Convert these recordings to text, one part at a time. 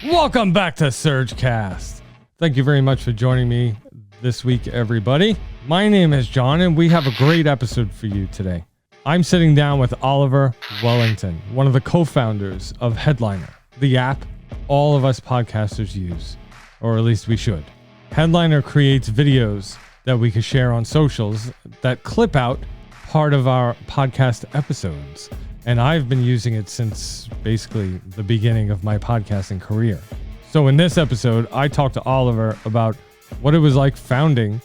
Welcome back to Surgecast. Thank you very much for joining me this week, everybody. My name is John, and we have a great episode for you today. I'm sitting down with Oliver Wellington, one of the co-founders of Headliner, the app all of us podcasters use, or at least we should. Headliner creates videos that we can share on socials that clip out part of our podcast episodes. And I've been using it since basically the beginning of my podcasting career. So in this episode, I talked to Oliver about what it was like founding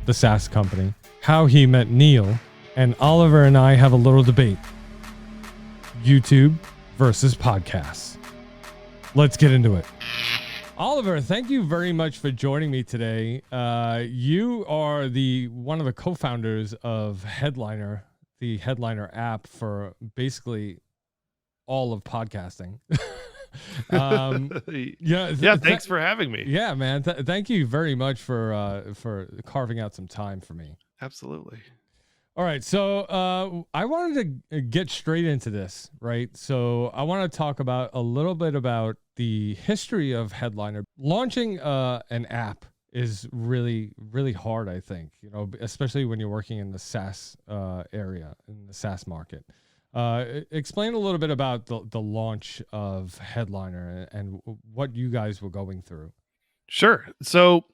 the SaaS company, how he met Neil, and Oliver and I have a little debate. YouTube versus podcasts. Let's get into it. Oliver, thank you very much for joining me today. You are one of the co-founders of Headliner, the Headliner app for basically all of podcasting. Thanks for having me. Yeah, man. Thank you very much for carving out some time for me. Absolutely. All right. So I wanted to get straight into this, right? So I want to talk about a little bit about the history of Headliner. Launching an app is really, really hard, I think, especially when you're working in the SaaS area, in the SaaS market. Explain a little bit about the launch of Headliner and what you guys were going through. Sure. So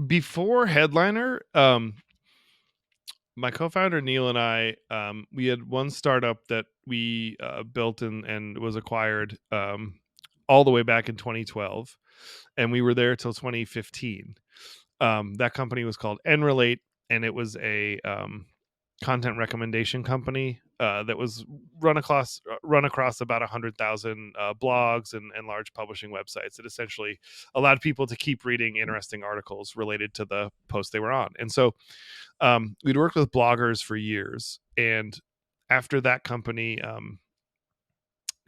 before Headliner, my co-founder Neil and I, we had one startup that we built and was acquired all the way back in 2012, and we were there till 2015. That company was called Enrelate, and it was a content recommendation company that was run across about 100,000 blogs and large publishing websites. It essentially allowed people to keep reading interesting articles related to the post they were on. And so we'd worked with bloggers for years. And after that company, in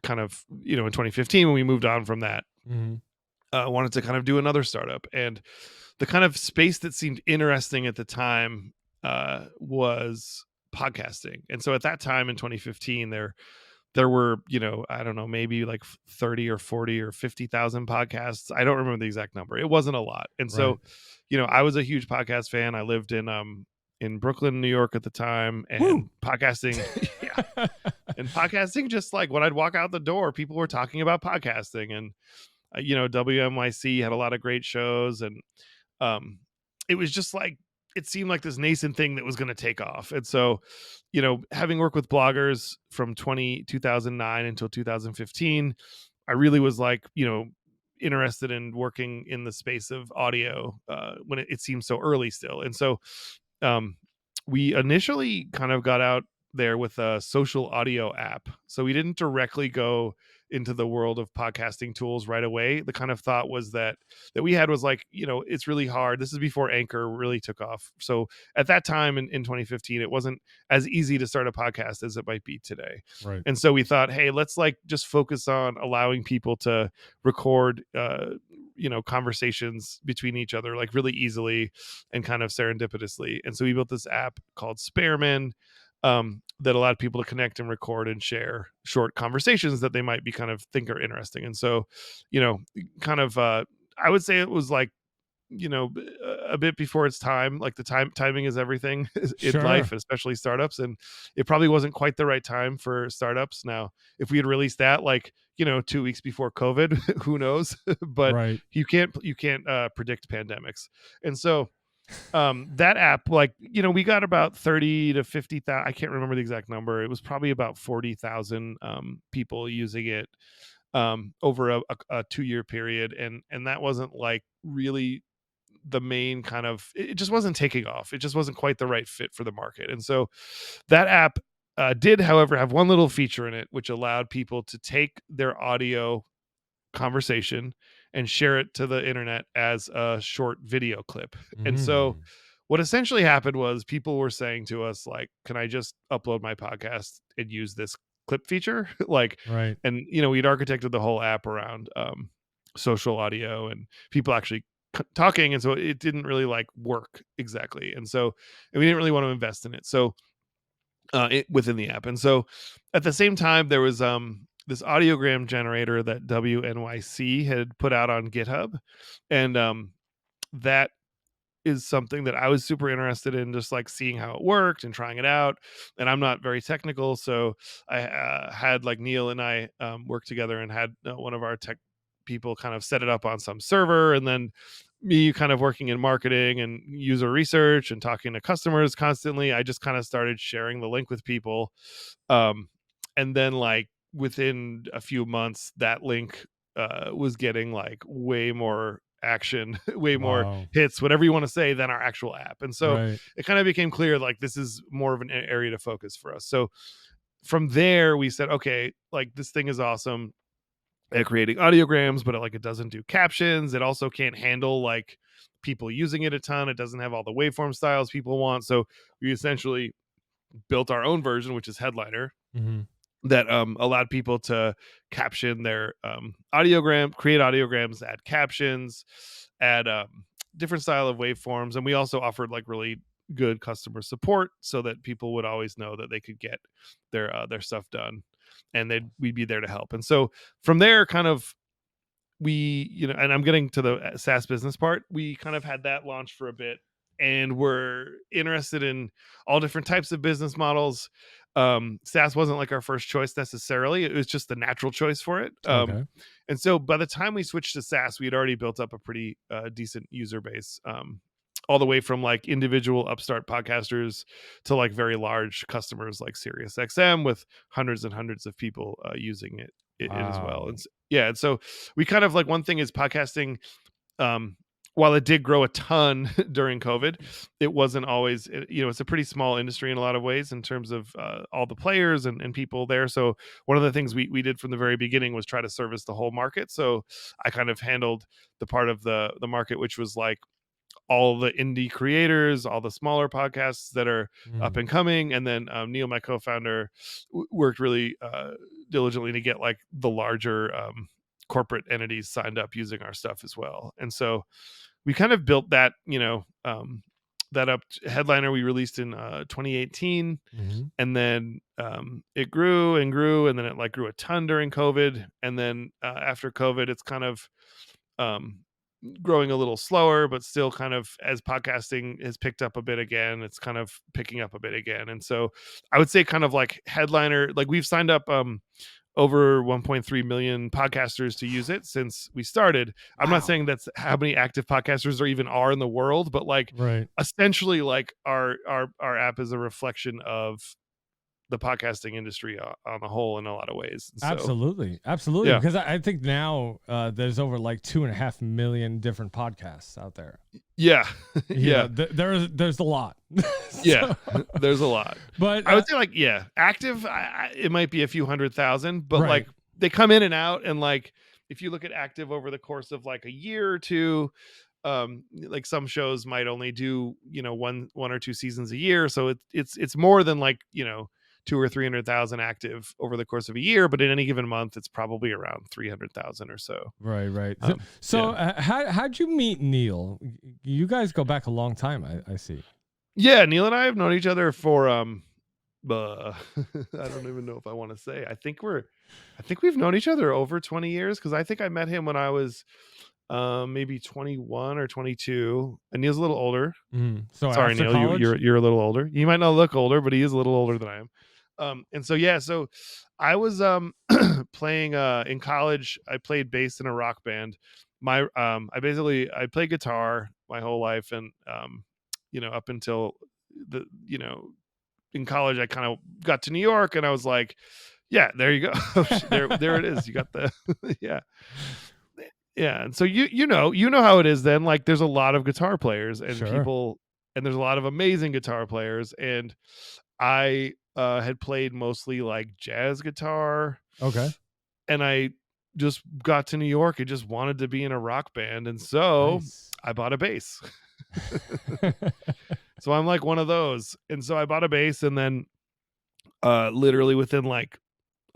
2015, when we moved on from that, wanted to kind of do another startup. And the kind of space that seemed interesting at the time was podcasting. And so at that time in 2015, there were, I don't know, maybe like 30 or 40 or 50,000 podcasts. I don't remember the exact number. It wasn't a lot. And so, I was a huge podcast fan. I lived in Brooklyn, New York at the time, and podcasting, and podcasting, just like when I'd walk out the door, people were talking about podcasting, and WNYC had a lot of great shows, and it was just like, it seemed like this nascent thing that was going to take off. And so, having worked with bloggers from 2009 until 2015, I really was like, interested in working in the space of audio when it seemed so early still. And so we initially kind of got out there with a social audio app. So we didn't directly go into the world of podcasting tools right away. The kind of thought was that we had was like, it's really hard. This is before Anchor really took off. So at that time in 2015, it wasn't as easy to start a podcast as it might be today. Right. And so we thought, hey, let's just focus on allowing people to record, conversations between each other, like really easily and kind of serendipitously. And so we built this app called Spearman, that allowed people to connect and record and share short conversations that they might be kind of think are interesting. And so, I would say it was like, a bit before its time. Like the timing is everything in life, especially startups. And it probably wasn't quite the right time for startups. Now, if we had released that 2 weeks before COVID, who knows? But you can't predict pandemics. And so that app, we got about 30 to 50,000. I can't remember the exact number. It was probably about 40,000 people using it over a 2-year period. And that wasn't really the main kind of, it just wasn't taking off. It just wasn't quite the right fit for the market. And so that app did, however, have one little feature in it, which allowed people to take their audio conversation and share it to the internet as a short video clip. And so what essentially happened was people were saying to us, can I just upload my podcast and use this clip feature? And, we'd architected the whole app around social audio and people actually talking. And so it didn't really work exactly. And we didn't really want to invest in it. So within the app. And so at the same time, there was this audiogram generator that WNYC had put out on GitHub, and that is something that I was super interested in, just like seeing how it worked and trying it out. And I'm not very technical, so I had like Neil and I work together and had one of our tech people kind of set it up on some server, and then me kind of working in marketing and user research and talking to customers constantly. I just kind of started sharing the link with people, and then like within a few months, that link was getting like way more action, way more Wow. hits, whatever you want to say, than our actual app. And so Right. it kind of became clear like this is more of an area to focus for us. So from there, we said, okay, like this thing is awesome at creating audiograms, but it doesn't do captions. It also can't handle like people using it a ton. It doesn't have all the waveform styles people want. So we essentially built our own version, which is Headliner, Mm-hmm. that allowed people to caption their create audiograms, add captions, add different style of waveforms. And we also offered like really good customer support so that people would always know that they could get their stuff done, and we'd be there to help. And so from there, kind of, and I'm getting to the SaaS business part, we kind of had that launch for a bit, and we're interested in all different types of business models. SaaS wasn't like our first choice necessarily. It was just the natural choice for it. Okay. And so by the time we switched to SaaS, we had already built up a pretty decent user base, all the way from like individual upstart podcasters to like very large customers like SiriusXM with hundreds and hundreds of people using it as well. Wow. And and so we kind of like, one thing is podcasting, while it did grow a ton during COVID, it wasn't always, it's a pretty small industry in a lot of ways in terms of all the players and people there. So one of the things we did from the very beginning was try to service the whole market. So I kind of handled the part of the market which was like all the indie creators, all the smaller podcasts that are up and coming. And then Neil, my co-founder, worked really diligently to get like the larger corporate entities signed up using our stuff as well. And so we kind of built that, that up. Headliner we released in 2018, Mm-hmm. and then it grew and grew, and then it like grew a ton during COVID. And then after COVID, it's kind of growing a little slower, but still kind of, as podcasting has picked up a bit again, it's kind of picking up a bit again. And so I would say kind of like Headliner, like we've signed up over 1.3 million podcasters to use it since we started. Wow. I'm not saying that's how many active podcasters there even are in the world, but like Right. essentially like our app is a reflection of the podcasting industry on the whole in a lot of ways. So, Absolutely. Yeah. Because I think now there's over like 2.5 million different podcasts out there. Yeah. Yeah. There's a lot. Yeah. There's a lot. But I would say like, active, it might be a few 100,000, but Right. like they come in and out. And like, if you look at active over the course of like a year or two, like some shows might only do, one or two seasons a year. So it's more than like, 200,000 or 300,000 active over the course of a year, but in any given month, it's probably around 300,000 or so. Right. Yeah. How'd you meet Neil? You guys go back a long time, I see. Yeah, Neil and I have known each other for I don't even know if I want to say. I think we've known each other over 20 years, because I think I met him when I was maybe 21 or 22, and Neil's a little older. So Sorry, after Neil, college? you're a little older. You might not look older, but he is a little older than I am. And so so I was playing in college. I played bass in a rock band. I played guitar my whole life, and up until in college I kind of got to New York, and I was like, yeah, there you go. there it is. You got the yeah. And so you know how it is then. Like there's a lot of guitar players and Sure. people, and there's a lot of amazing guitar players, and I had played mostly like jazz guitar. Okay. And I just got to New York and just wanted to be in a rock band. And so Nice. I bought a bass. So I'm like one of those. And so I bought a bass, and then literally within like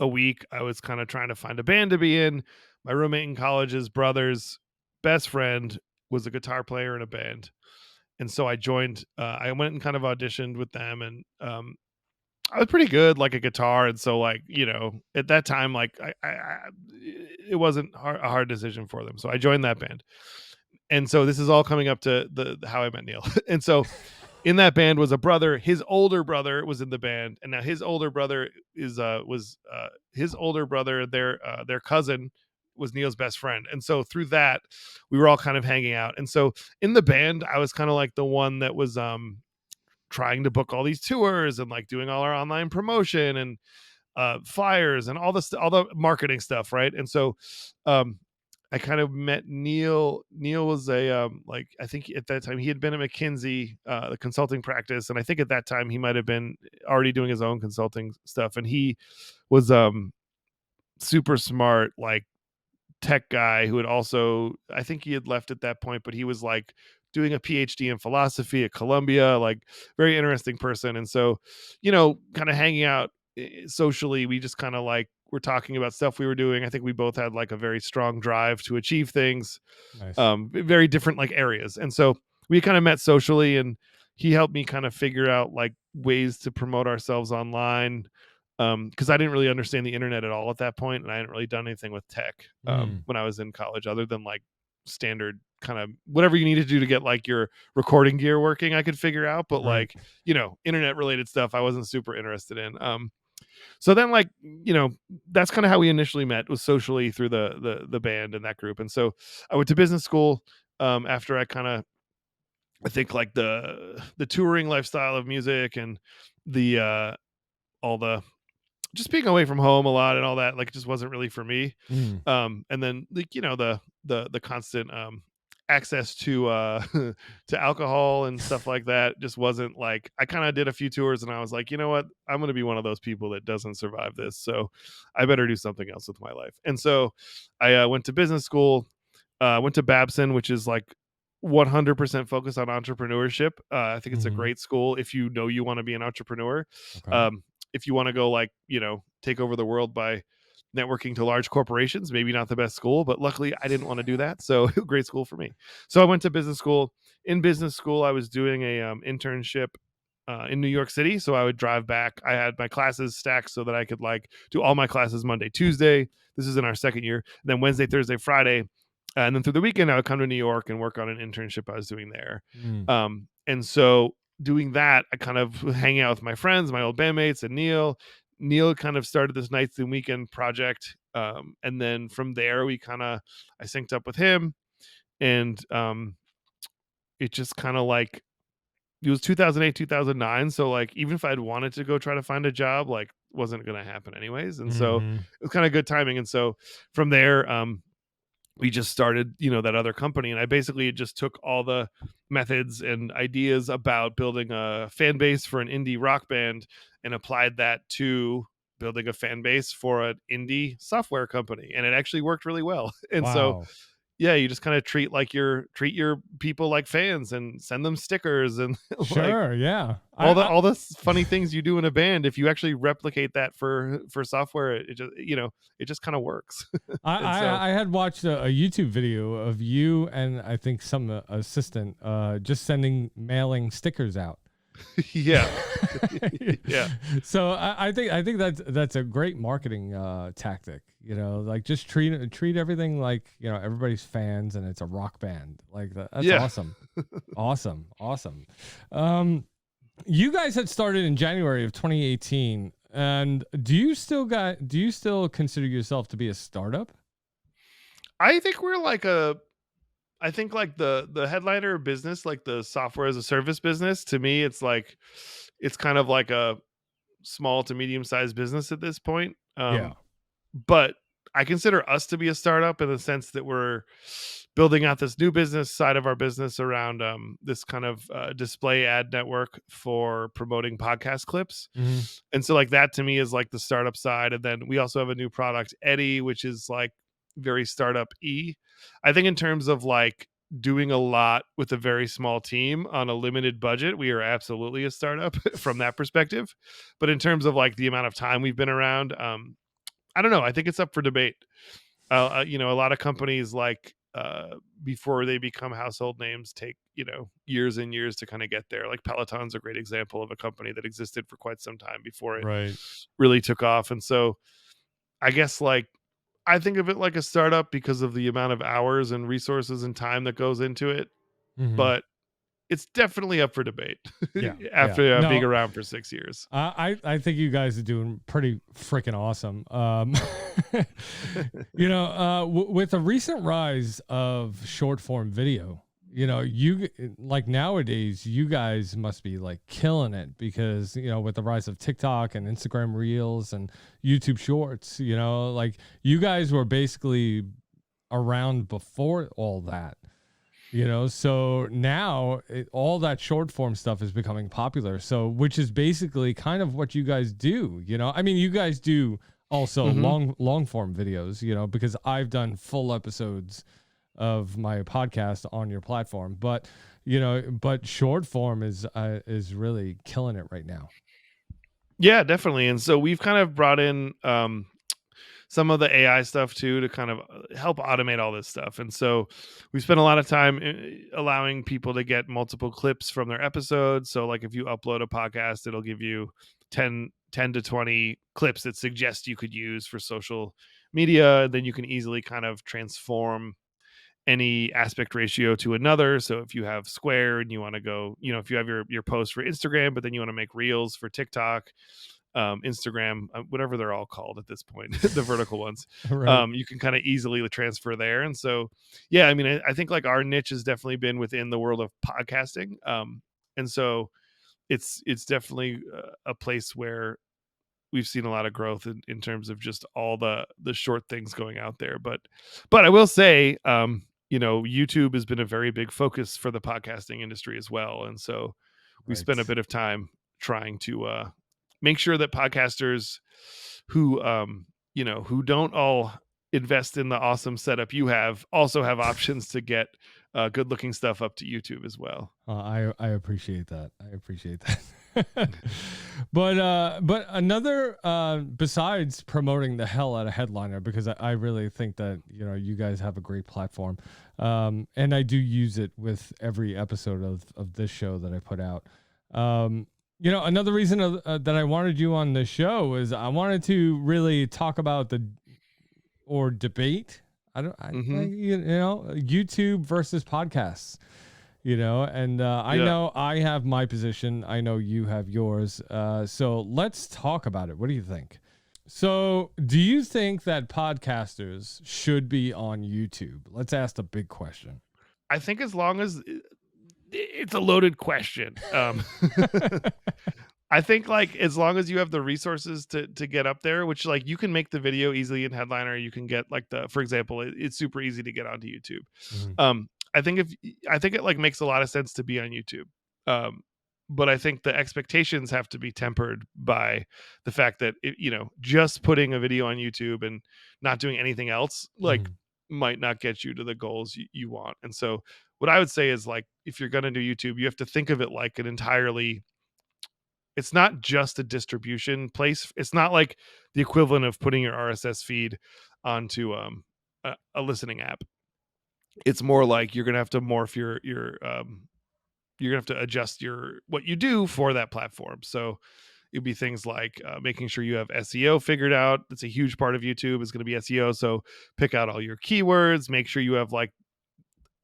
a week, I was kind of trying to find a band to be in. My roommate in college's brother's best friend was a guitar player in a band. And so I joined, I went and kind of auditioned with them, and I was pretty good, like a guitar, and so like at that time, like it wasn't a hard decision for them. So I joined that band, and so this is all coming up to the how I met Neil. And so in that band was a brother. His older brother was in the band, and now his older brother was his older brother. Their cousin was Neil's best friend, and so through that, we were all kind of hanging out. And so in the band, I was kind of like the one that was trying to book all these tours and like doing all our online promotion and flyers and all the marketing stuff, right? And so I kind of met Neil. Neil was a like, I think at that time he had been at McKinsey, the consulting practice, and I think at that time he might have been already doing his own consulting stuff. And he was super smart, like tech guy who had also, I think he had left at that point, but he was like doing a PhD in philosophy at Columbia, like very interesting person. And so, kind of hanging out socially, we just kind of like were talking about stuff we were doing. I think we both had like a very strong drive to achieve things, Nice. very different like areas. And so we kind of met socially, and he helped me kind of figure out like ways to promote ourselves online, because I didn't really understand the internet at all at that point, and I hadn't really done anything with tech when I was in college, other than like standard kind of whatever you needed to do to get like your recording gear working, I could figure out. But Right. like, internet related stuff I wasn't super interested in. So then like, that's kind of how we initially met, was socially through the band and that group. And so I went to business school after I think like the touring lifestyle of music and the all the just being away from home a lot and all that, like, it just wasn't really for me. And then like, the constant access to to alcohol and stuff like that just wasn't like, I kind of did a few tours and I was like, you know what, I'm going to be one of those people that doesn't survive this, so I better do something else with my life. And so I went to business school, went to Babson, which is like 100% focused on entrepreneurship. I think it's a great school if you want to be an entrepreneur. Okay. If you want to go like, take over the world by networking to large corporations, maybe not the best school, but luckily I didn't want to do that. So great school for me. So I went to business school. In business school, I was doing a internship in New York City. So I would drive back. I had my classes stacked so that I could like do all my classes Monday, Tuesday. This is in our second year. And then Wednesday, Thursday, Friday. And then through the weekend, I would come to New York and work on an internship I was doing there. And so doing that, I kind of hang out with my friends, my old bandmates, and Neil. Neil kind of started this nights and weekend project. And then from there, I synced up with him. And it just kind of like, it was 2008, 2009. So like, even if I'd wanted to go try to find a job, like wasn't going to happen anyways. And so it was kind of good timing. And so from there, we just started, that other company. And I basically just took all the methods and ideas about building a fan base for an indie rock band and applied that to building a fan base for an indie software company. And it actually worked really well. And so, Wow. yeah, you just kind of treat your people like fans and send them stickers and like Sure. Yeah. all the funny things you do in a band. If you actually replicate that for software, it just kind of works. And so, I had watched a YouTube video of you and I think some assistant just mailing stickers out. yeah. Yeah. So I think that's a great marketing tactic. Like just treat everything like everybody's fans and it's a rock band. Like that's Yeah. awesome. Awesome. You guys had started in January of 2018, and do you still consider yourself to be a startup? I think we're like I think like the headliner business, like the software as a service business, to me, it's like, it's kind of like a small to medium sized business at this point. Yeah. But I consider us to be a startup in the sense that we're building out this new business side of our business around this kind of display ad network for promoting podcast clips. And so like that to me is like the startup side. And then we also have a new product, Eddie, which is like very startup-y. I think in terms of like doing a lot with a very small team on a limited budget, we are absolutely a startup from that perspective. But in terms of like the amount of time we've been around, I don't know. I think it's up for debate. A lot of companies like before they become household names take, years and years to kind of get there. Like Peloton's a great example of a company that existed for quite some time before it Right. really took off. And so I guess like I think of it like a startup because of the amount of hours and resources and time that goes into it, Mm-hmm. but it's definitely up for debate Yeah. after Yeah. being No, around for 6 years. I think you guys are doing pretty freaking awesome. With the recent rise of short form video, you like nowadays, you guys must be like killing it because, with the rise of TikTok and Instagram Reels and YouTube Shorts, like you guys were basically around before all that. So now all that short form stuff is becoming popular. So, which is basically kind of what you guys do, I mean, you guys do also long form videos, because I've done full episodes of my podcast on your platform, but short form is really killing it right now. Yeah, definitely. And so we've kind of brought in, some of the AI stuff too to kind of help automate all this stuff. And so we spent a lot of time allowing people to get multiple clips from their episodes. So like if you upload a podcast, it'll give you 10 to 20 clips that suggest you could use for social media. Then you can easily kind of transform any aspect ratio to another. So if you have square and you want to go, if you have your post for Instagram, but then you want to make reels for TikTok, Instagram, whatever they're all called at this point, the vertical ones, Right. you can kind of easily transfer there. And so, yeah, I mean, I think like our niche has definitely been within the world of podcasting. And so it's definitely a place where we've seen a lot of growth in terms of just all the short things going out there. But I will say, YouTube has been a very big focus for the podcasting industry as well. And so we spent a Right. bit of time trying to make sure that podcasters who who don't all invest in the awesome setup you have also have options to get good looking stuff up to YouTube as well. I appreciate that. I appreciate that. but another besides promoting the hell out of Headliner, because I really think that you guys have a great platform, and I do use it with every episode of this show that I put out. Another reason that I wanted you on the show is I wanted to really talk about or debate. YouTube versus podcasts, and I know I have my position. I know you have yours. So let's talk about it. What do you think? So do you think that podcasters should be on YouTube? Let's ask the big question. I think as long as it's a loaded question. I think like as long as you have the resources to get up there, which like you can make the video easily in Headliner, you can get like for example, it's super easy to get onto YouTube. Mm-hmm. I think it like makes a lot of sense to be on YouTube. But I think the expectations have to be tempered by the fact that just putting a video on YouTube and not doing anything else like might not get you to the goals you want. And so what I would say is like if you're going to do YouTube, you have to think of it like an entirely, it's not just a distribution place. It's not like the equivalent of putting your RSS feed onto a listening app. It's more like you're gonna have to morph your you're gonna have to adjust what you do for that platform. So it'd be things like making sure you have SEO figured out. That's a huge part of YouTube is going to be SEO. So pick out all your keywords, make sure you have like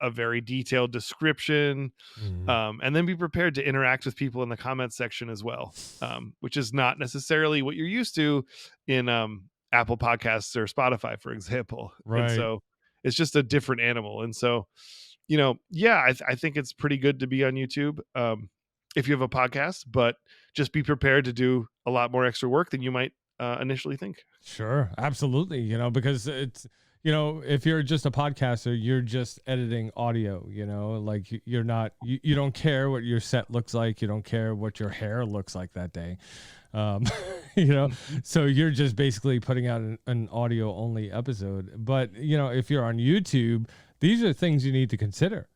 a very detailed description, and then be prepared to interact with people in the comments section as well, which is not necessarily what you're used to in Apple Podcasts or Spotify, for example. Right. And so it's just a different animal. And so, I think it's pretty good to be on YouTube if you have a podcast, but just be prepared to do a lot more extra work than you might initially think. Sure, absolutely. Because it's if you're just a podcaster, you're just editing audio, like you're not, you don't care what your set looks like. You don't care what your hair looks like that day. So you're just basically putting out an audio only episode. But, if you're on YouTube, these are things you need to consider.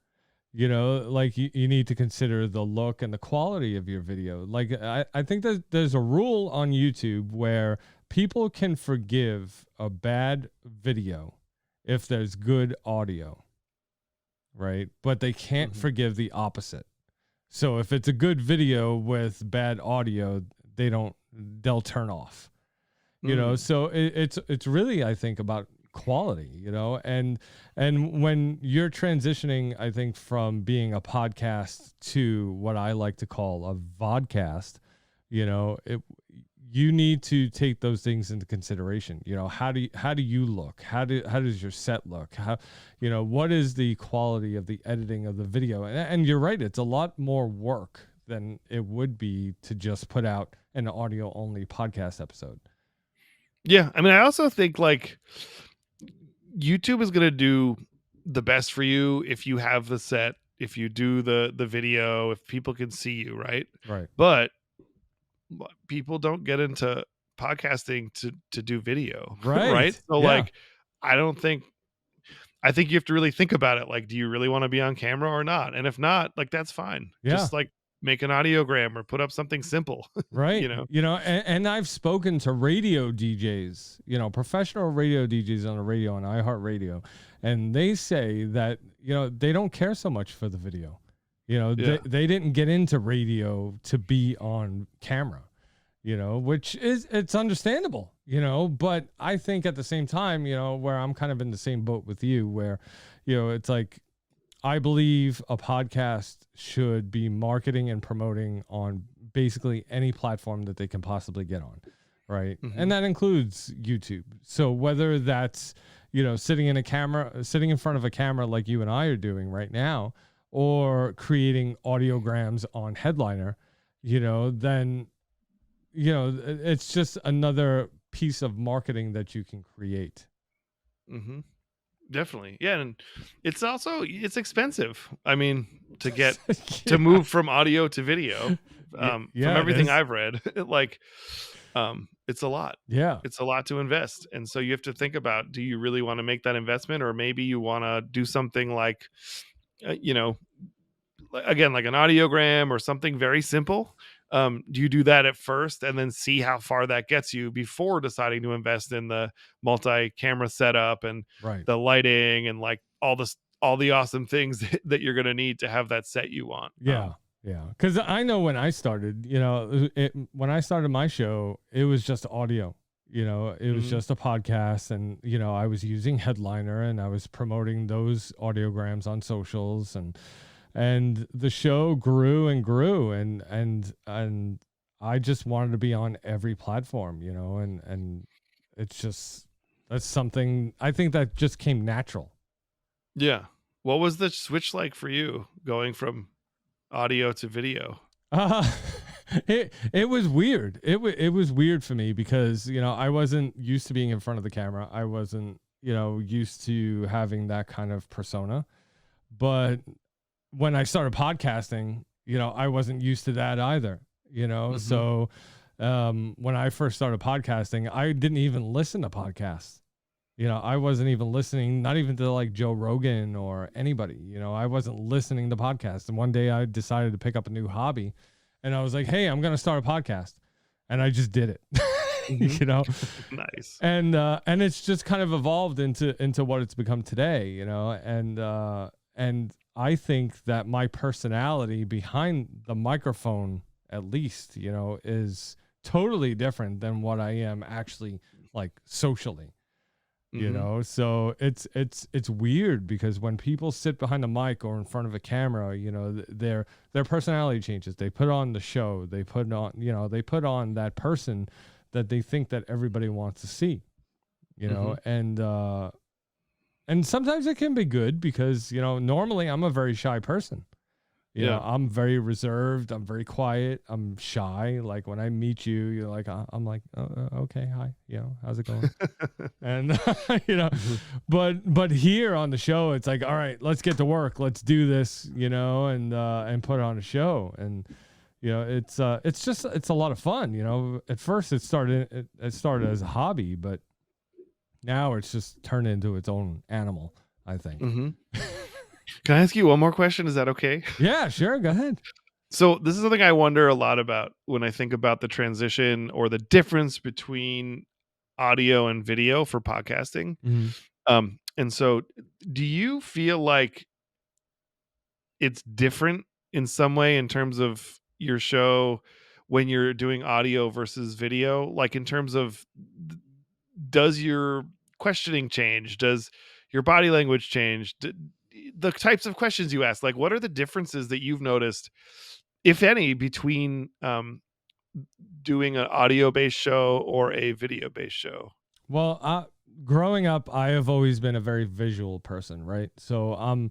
Like you need to consider the look and the quality of your video. Like I think that there's a rule on YouTube where people can forgive a bad video if there's good audio. right? But they can't Mhm. forgive the opposite. So if it's a good video with bad audio, they'll turn off. So it's really, I think, about quality, and when you're transitioning, I think, from being a podcast to what I like to call a vodcast, you need to take those things into consideration. How do you look? How does your set look? What is the quality of the editing of the video? And you're right, it's a lot more work than it would be to just put out an audio only podcast episode. Yeah, I mean, I also think like YouTube is going to do the best for you if you have the set, if you do the video, if people can see you, right? Right. But people don't get into podcasting to do video, right? Right. So Yeah. like I think you have to really think about it. Like, do you really want to be on camera or not? And if not, like, that's fine. Yeah. Just like make an audiogram or put up something simple. Right. And I've spoken to radio DJs, professional radio DJs on the radio, on iHeartRadio, and they say that, they don't care so much for the video. They didn't get into radio to be on camera, which it's understandable, but I think at the same time, where I'm kind of in the same boat with you, where, it's like, I believe a podcast should be marketing and promoting on basically any platform that they can possibly get on. Right. Mhm. And that includes YouTube. So whether that's, sitting in front of a camera like you and I are doing right now, or creating audiograms on Headliner, then, it's just another piece of marketing that you can create. Mm-hmm. Definitely. Yeah. And it's expensive. I mean, to get to move from audio to video, from everything I've read, like, it's a lot. Yeah. It's a lot to invest. And so you have to think about, do you really want to make that investment? Or maybe you want to do something like, again, like an audiogram or something very simple. Do you do that at first and then see how far that gets you before deciding to invest in the multi-camera setup and the lighting and like all the awesome things that you're going to need to have that set you want? Yeah. Because I know when I started, when I started my show, it was just audio. It was just a podcast, and I was using Headliner, and I was promoting those audiograms on socials, and the show grew and grew, and I just wanted to be on every platform, and that's something I think that just came natural. Yeah. What was the switch like for you going from audio to video? It was weird. It was weird for me because, I wasn't used to being in front of the camera. I wasn't, used to having that kind of persona. But when I started podcasting, I wasn't used to that either, Mhm. So when I first started podcasting, I didn't even listen to podcasts. I wasn't even listening, not even to like Joe Rogan or anybody, I wasn't listening to podcasts. And one day I decided to pick up a new hobby, and I was like, hey, I'm going to start a podcast. And I just did it, Nice. And it's just kind of evolved into what it's become today, and I think that my personality behind the microphone, at least, is totally different than what I am actually like socially. So it's weird because when people sit behind a mic or in front of a camera, their personality changes. They put on the show, they put on that person that they think that everybody wants to see, and sometimes it can be good because, normally I'm a very shy person. I'm very reserved. I'm very quiet. I'm shy. Like when I meet you, you're like, I'm like, oh, okay, hi. How's it going? And but here on the show, it's like, all right, let's get to work. Let's do this, and put on a show. And it's a lot of fun. At first it started as a hobby, but now it's just turned into its own animal, I think. Mm-hmm. Can I ask you one more question? Is that okay? Yeah, sure. Go ahead. So this is something I wonder a lot about when I think about the transition or the difference between audio and video for podcasting. Mm-hmm. And so do you feel like it's different in some way in terms of your show when you're doing audio versus video? Like in terms of, does your questioning change? Does your body language change? The types of questions you ask, like what are the differences that you've noticed, if any, between doing an audio based show or a video based show? Well, growing up, I have always been a very visual person, right? So I'm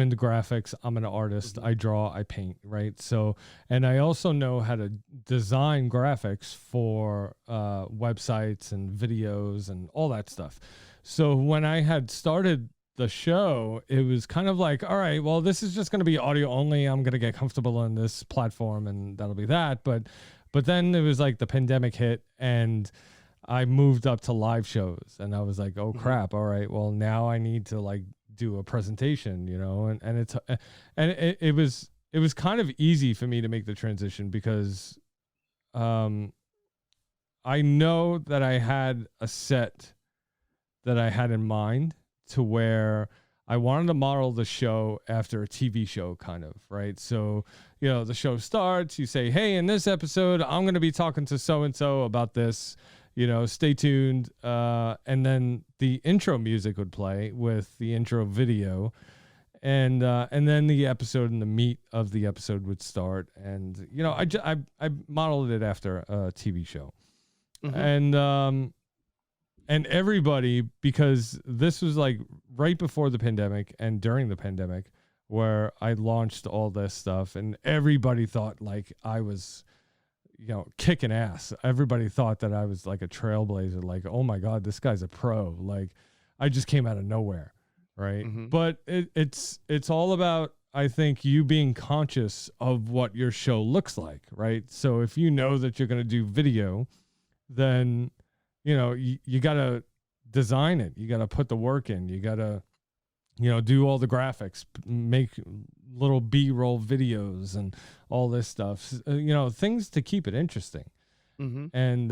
into graphics. I'm an artist. Mhm. I draw. I paint, right? So, and I also know how to design graphics for websites and videos and all that stuff. So when I had started the show, it was kind of like, all right, well, this is just going to be audio only. I'm going to get comfortable on this platform, and that'll be that. But then it was like the pandemic hit, and I moved up to live shows, and I was like, oh crap. All right. Well, now I need to like do a presentation, you know, and it's, and it was kind of easy for me to make the transition because, I know that I had a set that I had in mind to where I wanted to model the show after a TV show, kind of, right? So, you know, the show starts, you say, hey, in this episode, I'm going to be talking to so-and-so about this, you know, stay tuned. And then the intro music would play with the intro video. And then the episode and the meat of the episode would start. And, you know, I modeled it after a TV show. Mhm. And everybody, because this was like right before the pandemic and during the pandemic where I launched all this stuff, and everybody thought like I was, you know, kicking ass. Everybody thought that I was like a trailblazer, like, oh my God, this guy's a pro. Like I just came out of nowhere. Right. Mhm. But it's all about, I think, you being conscious of what your show looks like. Right. So if you know that you're going to do video, then, you know, you got to design it. You got to put the work in. You got to, you know, do all the graphics, make little B-roll videos and all this stuff, you know, things to keep it interesting. Mhm. And,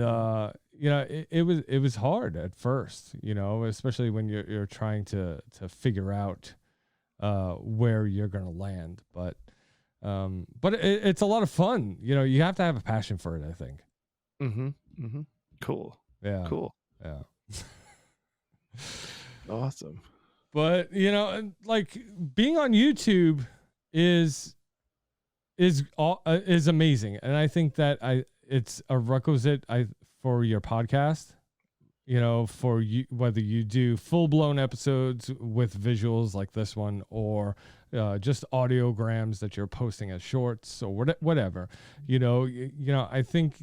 you know, it was hard at first, you know, especially when you're trying to figure out where you're going to land. But it's a lot of fun. You know, you have to have a passion for it, I think. Mhm. Mhm. Cool. Yeah. Cool. Yeah. Awesome. But, you know, and, like being on YouTube is amazing. And I think that it's a requisite for your podcast, you know, for you, whether you do full blown episodes with visuals like this one, or just audiograms that you're posting as shorts or whatever, you know, I think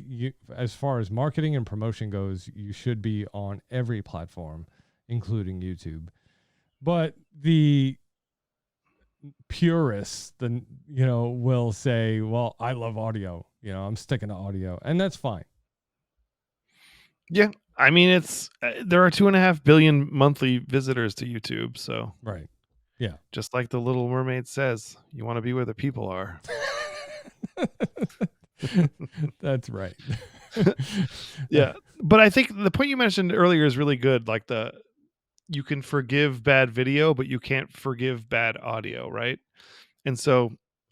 as far as marketing and promotion goes, you should be on every platform, including YouTube. But the purists, you know, will say, well, I love audio, you know, I'm sticking to audio, and that's fine. Yeah. I mean, it's there are 2.5 billion monthly visitors to YouTube. So, Right. Yeah. just like the Little Mermaid says, you want to be where the people are. That's right. Yeah. But I think the point you mentioned earlier is really good. Like you can forgive bad video, but you can't forgive bad audio, right? And so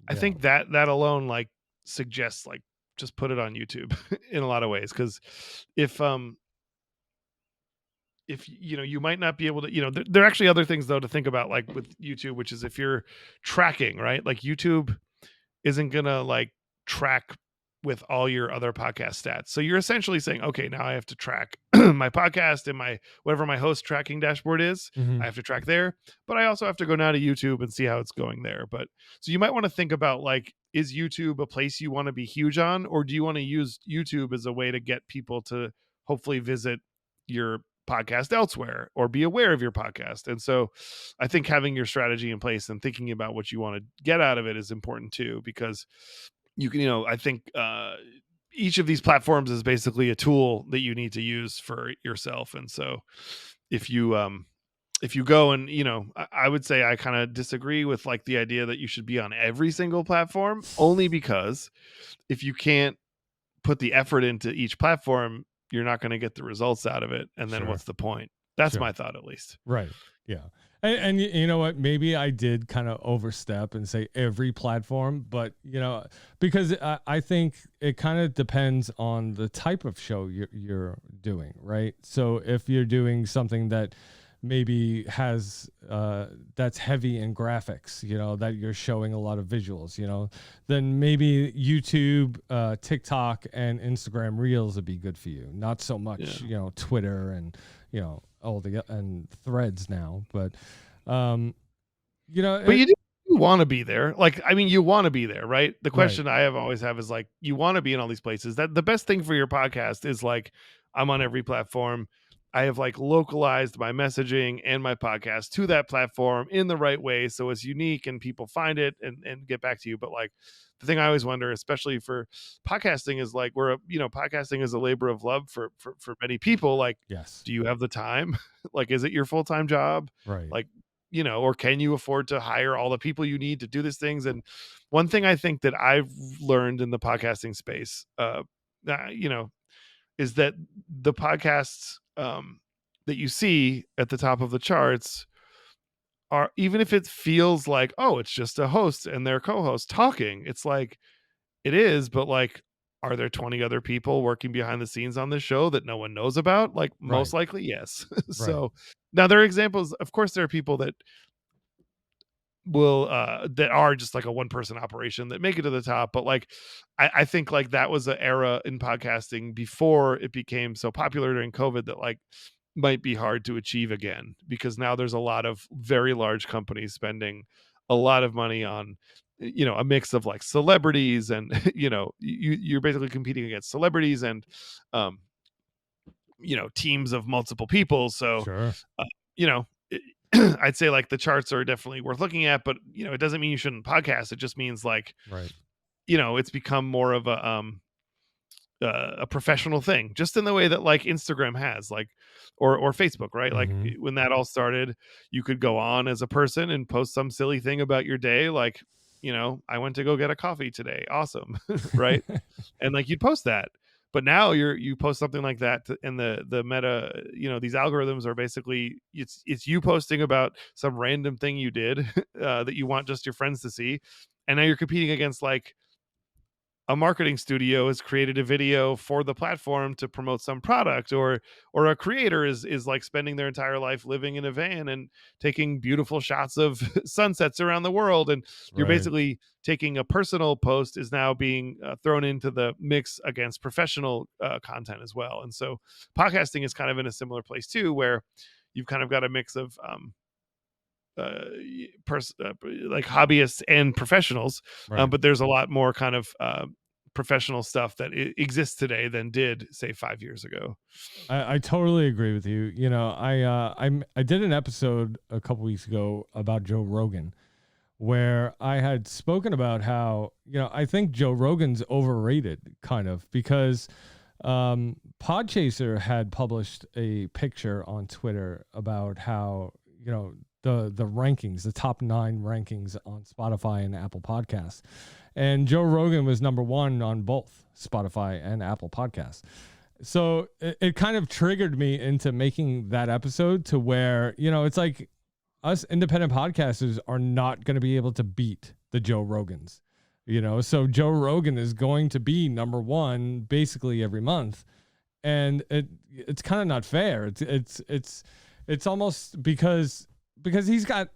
I Yeah. think that alone like suggests like just put it on YouTube in a lot of ways, cuz if you know, you might not be able to, you know, there are actually other things though to think about, like with YouTube, which is if you're tracking, right? Like YouTube isn't gonna like track with all your other podcast stats. So you're essentially saying, okay, now I have to track my podcast and my whatever my host tracking dashboard is. Mm-hmm. I have to track there, but I also have to go now to YouTube and see how it's going there. But so you might want to think about like, is YouTube a place you want to be huge on, or do you want to use YouTube as a way to get people to hopefully visit your podcast elsewhere or be aware of your podcast? And so I think having your strategy in place and thinking about what you want to get out of it is important too, because you can, you know, I think each of these platforms is basically a tool that you need to use for yourself. And so if you go and, you know, I would say I kind of disagree with like the idea that you should be on every single platform, only because if you can't put the effort into each platform, you're not going to get the results out of it. And then Sure. what's the point? That's Sure. my thought, at least. Right. Yeah. And you know what? Maybe I did kind of overstep and say every platform, but because I think it kind of depends on the type of show you're doing, right? So if you're doing something that maybe has that's heavy in graphics, that you're showing a lot of visuals, then maybe YouTube, TikTok, and Instagram Reels would be good for you. Not so much, Twitter and all the and Threads now, but but you do want to be there. Like, I mean, you want to be there, right? The question I always have is like, you want to be in all these places. That the best thing for your podcast is like, I'm on every platform. I have like localized my messaging and my podcast to that platform in the right way, so it's unique and people find it and get back to you. But like, the thing I always wonder, especially for podcasting, is like, podcasting is a labor of love for many people. Like, yes, do you have the time? Like, is it your full-time job? Right. Like, or can you afford to hire all the people you need to do these things? And one thing I think that I've learned in the podcasting space, is that the podcasts that you see at the top of the charts are, even if it feels like, oh, it's just a host and their co-host talking, it's like, it is, but like, are there 20 other people working behind the scenes on this show that no one knows about? Like, most likely, yes. So now there are examples. Of course, there are people that will that are just like a one person operation that make it to the top, but like, I think like that was an era in podcasting before it became so popular during COVID that like might be hard to achieve again, because now there's a lot of very large companies spending a lot of money on a mix of like celebrities and you're basically competing against celebrities and teams of multiple people. So sure. I'd say like the charts are definitely worth looking at, but it doesn't mean you shouldn't podcast. It just means like, it's become more of a professional thing, just in the way that like Instagram has, like, or Facebook, right? Like, when that all started, you could go on as a person and post some silly thing about your day, like, I went to go get a coffee today, awesome. Right? And like, you'd post that. But now you post something like that and the meta, these algorithms are basically, it's you posting about some random thing you did that you want just your friends to see. And now you're competing against like a marketing studio has created a video for the platform to promote some product, or a creator is like spending their entire life living in a van and taking beautiful shots of sunsets around the world, and you're basically taking a personal post is now being thrown into the mix against professional content as well. And so podcasting is kind of in a similar place too, where you've kind of got a mix of like hobbyists and professionals, but there's a lot more kind of professional stuff that exists today than did, say, 5 years ago. I totally agree with you. I did an episode a couple weeks ago about Joe Rogan, where I had spoken about how I think Joe Rogan's overrated, kind of, because Podchaser had published a picture on Twitter about how the rankings, the top 9 rankings on Spotify and Apple Podcasts. And Joe Rogan was number 1 on both Spotify and Apple Podcasts. So it kind of triggered me into making that episode, to where, it's like us independent podcasters are not going to be able to beat the Joe Rogans, so Joe Rogan is going to be number 1 basically every month. And it's kind of not fair. It's almost because he's got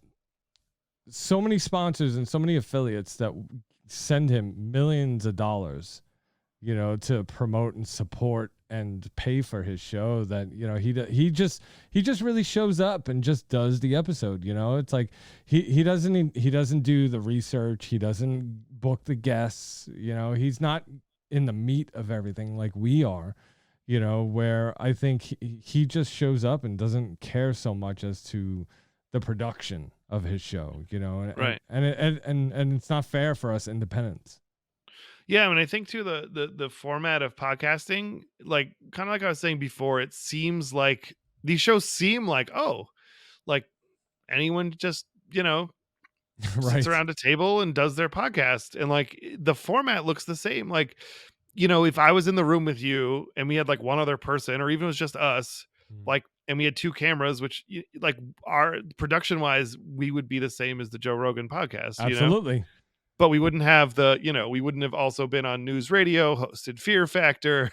so many sponsors and so many affiliates that send him millions of dollars, to promote and support and pay for his show, that, he just really shows up and just does the episode. It's like he doesn't do the research. He doesn't book the guests. He's not in the meat of everything like we are, where I think he just shows up and doesn't care so much as to the production of his show, right? And it's not fair for us independents. Yeah, I mean, I think too the format of podcasting, like, kind of like I was saying before, it seems like these shows seem like, oh, like anyone just sits around a table and does their podcast, and like the format looks the same. Like, if I was in the room with you and we had like one other person, or even it was just us, like, and we had 2 cameras, which like our production wise, we would be the same as the Joe Rogan podcast, Absolutely. but we wouldn't have we wouldn't have also been on news radio, hosted Fear Factor,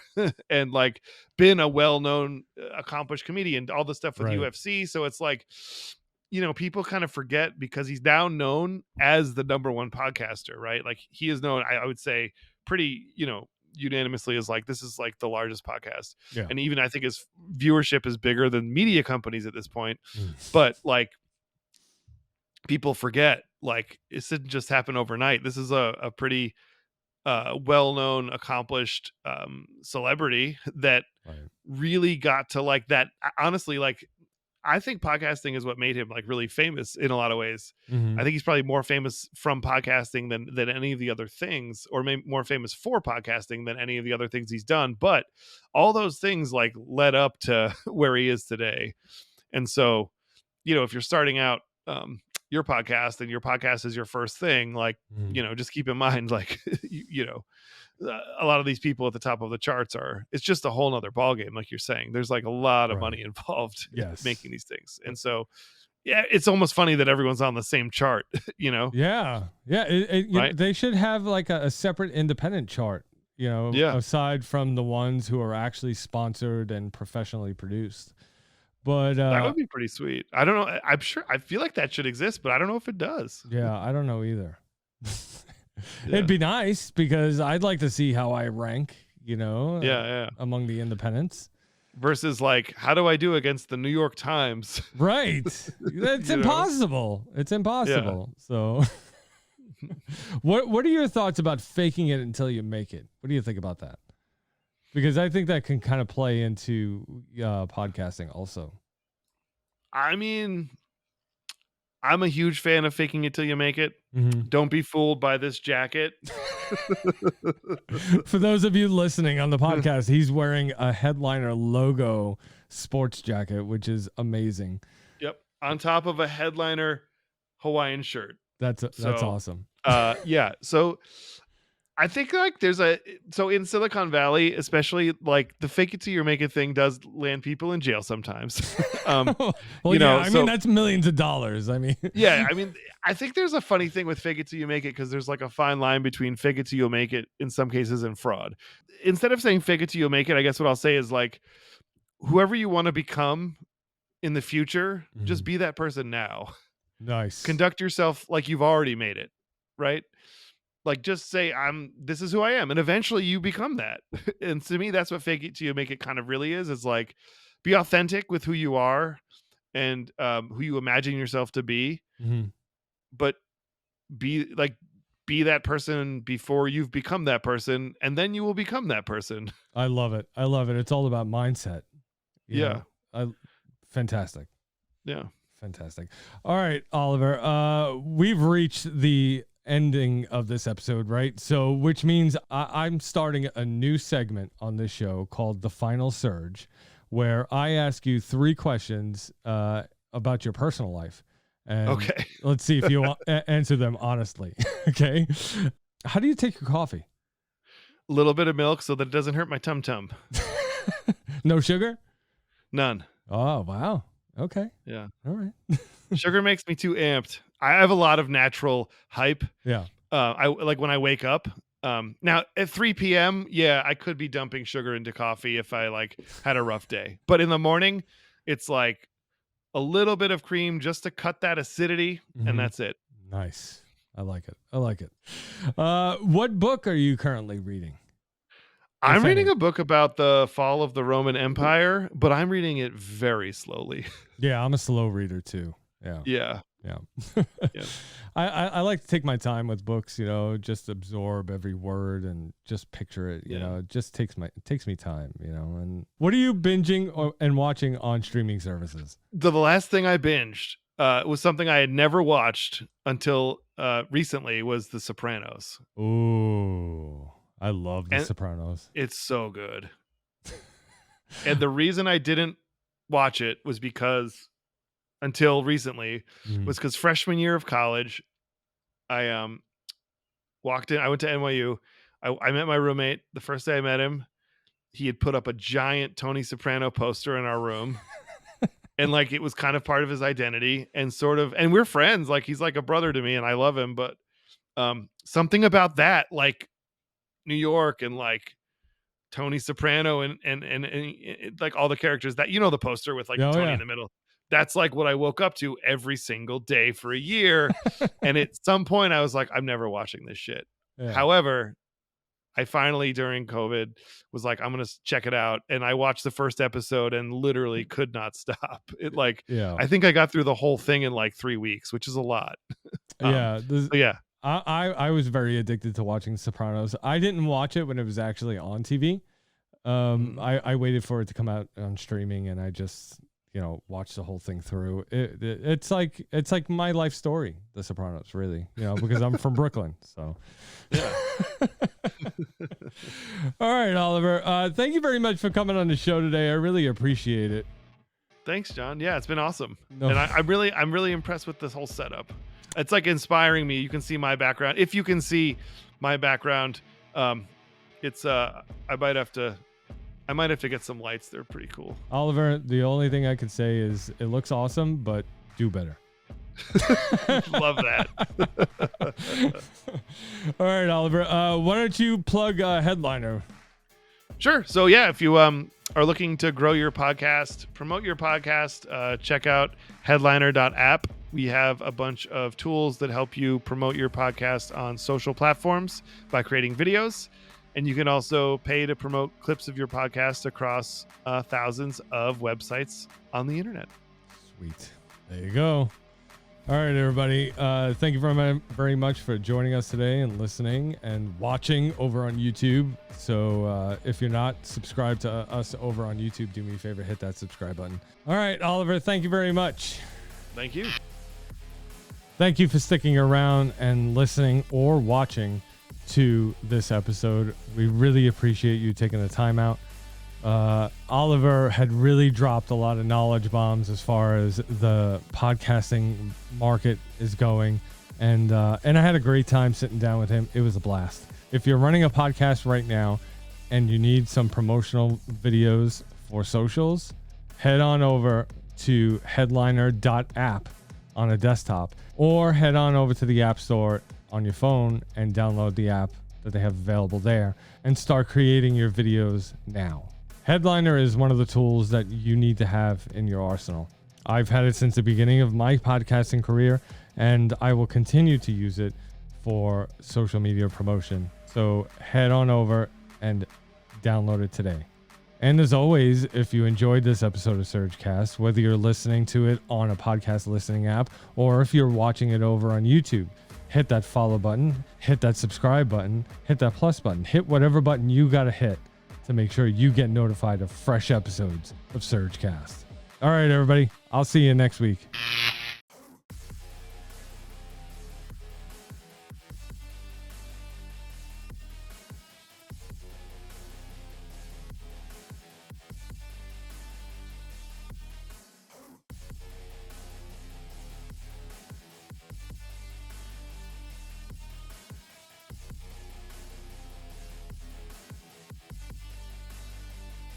and like been a well-known, accomplished comedian, all the stuff with Right. UFC. So it's like, people kind of forget because he's now known as the number one podcaster, right? Like he is known, I would say pretty, unanimously as like, this is like the largest podcast. Yeah. And even I think his viewership is bigger than media companies at this point. But like, people forget, like, it didn't just happen overnight. This is a pretty well-known, accomplished celebrity that really got to like that. Honestly, like, I think podcasting is what made him like really famous in a lot of ways. I think he's probably more famous from podcasting than any of the other things, or maybe more famous for podcasting than any of the other things he's done. But all those things like led up to where he is today. And so, if you're starting out your podcast and your podcast is your first thing, like, just keep in mind, like, a lot of these people at the top of the charts it's just a whole nother ballgame. Like you're saying, there's like a lot of money involved in making these things. And so, yeah, it's almost funny that everyone's on the same chart, Yeah. Right? They should have like a separate independent chart, aside from the ones who are actually sponsored and professionally produced. But that would be pretty sweet. I don't know. I feel like that should exist, but I don't know if it does. Yeah, I don't know either. It'd be nice because I'd like to see how I rank, among the independents. Versus like, how do I do against the New York Times? Right. That's impossible. It's impossible. Yeah. So what are your thoughts about faking it until you make it? What do you think about that? Because I think that can kind of play into podcasting also. I mean, I'm a huge fan of faking it till you make it. Don't be fooled by this jacket. For those of you listening on the podcast, he's wearing a Headliner logo sports jacket, which is amazing. Yep. On top of a Headliner Hawaiian shirt. That's awesome. Yeah. So I think like so in Silicon Valley, especially, like the fake it till you make it thing does land people in jail sometimes. Well, I mean, that's millions of dollars. I mean, yeah, I mean, I think there's a funny thing with fake it till you make it, because there's like a fine line between fake it till you make it in some cases and fraud. Instead of saying fake it till you make it, I guess what I'll say is like, whoever you want to become in the future, just be that person now. Nice. Conduct yourself like you've already made it, right? Like, just say, this is who I am. And eventually you become that. And to me, that's what fake it till you make it kind of really is. It's like, be authentic with who you are and who you imagine yourself to be. But be that person before you've become that person. And then you will become that person. I love it. It's all about mindset. Yeah. Fantastic. Yeah. Fantastic. All right, Oliver, we've reached the ending of this episode, right? So, which means I'm starting a new segment on this show called The Final Surge, where I ask you 3 questions about your personal life. And okay. Let's see if you answer them honestly. Okay. How do you take your coffee? A little bit of milk so that it doesn't hurt my tum-tum. No sugar? None. Oh, wow. Okay. Yeah. All right. Sugar makes me too amped. I have a lot of natural hype. Yeah. I like when I wake up. Now at 3 p.m., yeah, I could be dumping sugar into coffee if I like had a rough day. But in the morning, it's like a little bit of cream just to cut that acidity, and that's it. Nice. I like it. What book are you currently reading? I'm reading a book about the fall of the Roman Empire, but I'm reading it very slowly. Yeah, I'm a slow reader too. Yeah. I like to take my time with books, just absorb every word and just picture it, it just takes me time, And what are you binging and watching on streaming services? The last thing I binged was something I had never watched until recently, was The Sopranos. Ooh, I love The Sopranos. It's so good. And the reason I didn't watch it was because until recently was because freshman year of college, I walked in. I went to NYU. I met my roommate the first day I met him, he had put up a giant Tony Soprano poster in our room. And like, it was kind of part of his identity, and and we're friends. Like, he's like a brother to me and I love him. But something about that, like New York and like Tony Soprano and like all the characters that, the poster with like Tony in the middle. That's like what I woke up to every single day for a year. And at some point I was like, I'm never watching this shit. Yeah. However, I finally, during COVID, was like, I'm going to check it out. And I watched the first episode and literally could not stop. I think I got through the whole thing in like 3 weeks, which is a lot. Yeah. I was very addicted to watching Sopranos. I didn't watch it when it was actually on TV. I waited for it to come out on streaming, and I just, watched the whole thing through. It's like my life story, The Sopranos, really, because I'm from Brooklyn. So, yeah. All right, Oliver. Thank you very much for coming on the show today. I really appreciate it. Thanks, John. Yeah, it's been awesome. No. And I'm really impressed with this whole setup. It's like inspiring me. You can see my background. If you can see my background, it's I might have to get some lights. They're pretty cool. Oliver, the only thing I can say is it looks awesome, but do better. Love that. All right, Oliver. Why don't you plug Headliner? Sure. So yeah, if you are looking to grow your podcast, promote your podcast, check out headliner.app. We have a bunch of tools that help you promote your podcast on social platforms by creating videos. And you can also pay to promote clips of your podcast across thousands of websites on the internet. Sweet. There you go. All right, everybody. Thank you very much for joining us today and listening and watching over on YouTube. So if you're not subscribed to us over on YouTube, do me a favor, hit that subscribe button. All right, Oliver, thank you very much. Thank you. Thank you for sticking around and listening or watching to this episode. We really appreciate you taking the time out. Oliver had really dropped a lot of knowledge bombs as far as the podcasting market is going, and I had a great time sitting down with him. It was a blast. If you're running a podcast right now and you need some promotional videos for socials, head on over to headliner.app on a desktop, or head on over to the App Store on your phone and download the app that they have available there and start creating your videos now. Headliner is one of the tools that you need to have in your arsenal. I've had it since the beginning of my podcasting career, and I will continue to use it for social media promotion. So head on over and download it today. And as always, if you enjoyed this episode of SurgeCast, whether you're listening to it on a podcast listening app or if you're watching it over on YouTube, hit that follow button, hit that subscribe button, hit that plus button, hit whatever button you got to hit to make sure you get notified of fresh episodes of SurgeCast. All right, everybody. I'll see you next week.